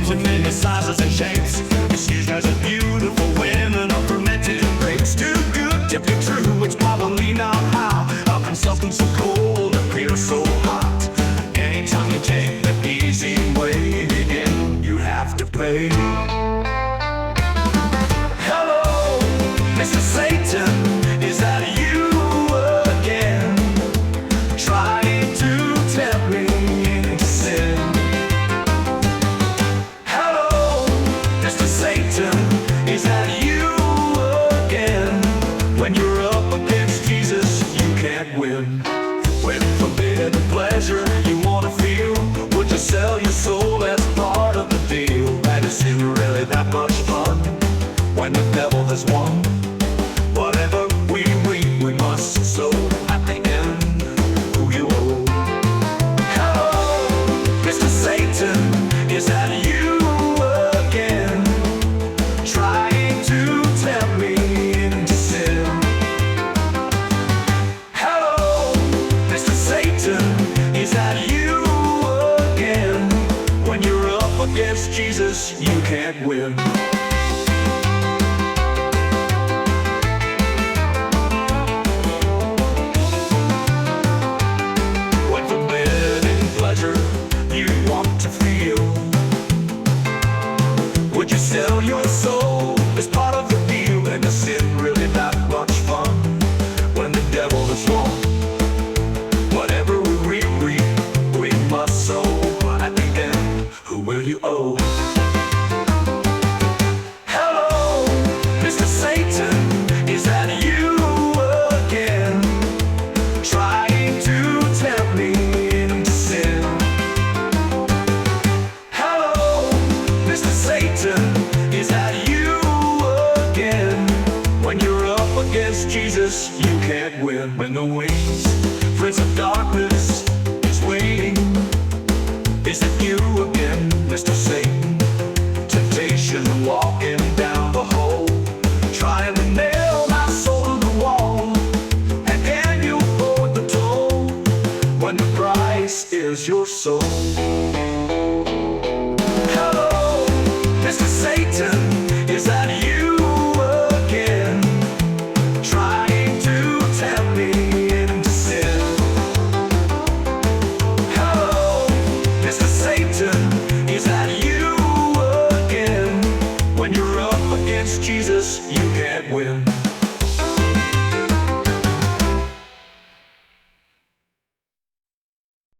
comes in many sizes and shapes. It's used as a beautiful women are fermented in grapes. Too good to be true, it's probably not how. How can something so cold appear so hot? Anytime you take the easy way in, you have to pay. Hello, Mr. Satan, is that you again? Trying to tempt me into sin. Hello, Mr. Satan, is that you again? When you're up against Jesus, you can't win. With forbidden pleasure you wanna feel, would you sell your soul as part of the deal? And is it really that much fun when the devil has won? Whatever we reap, we must sow at the end who you owe. Hello, Mr. Satan, is that you again? Trying to tempt me into sin. Hello, Mr. Satan, is that you again? When you're up against Jesus, you can't win. When forbidden pleasure you want to feel, would you sell your soul as part of the deal? And is it really that much fun when the devil is wrong? Whatever we reap, we must sow at the end. Who will you owe? Hello, Mr. Satan, is that you again? Trying to tempt me into sin. Hello, Mr. Satan, is that you again? When you're up against Jesus, you can't win. When the wings, Prince of Darkness, is waiting, is it you again, Mr. Satan? Temptation walking down the hole, trying to nail my soul to the wall. And can you afford the toll when the price is your soul? Hello, Mr. Satan, is that you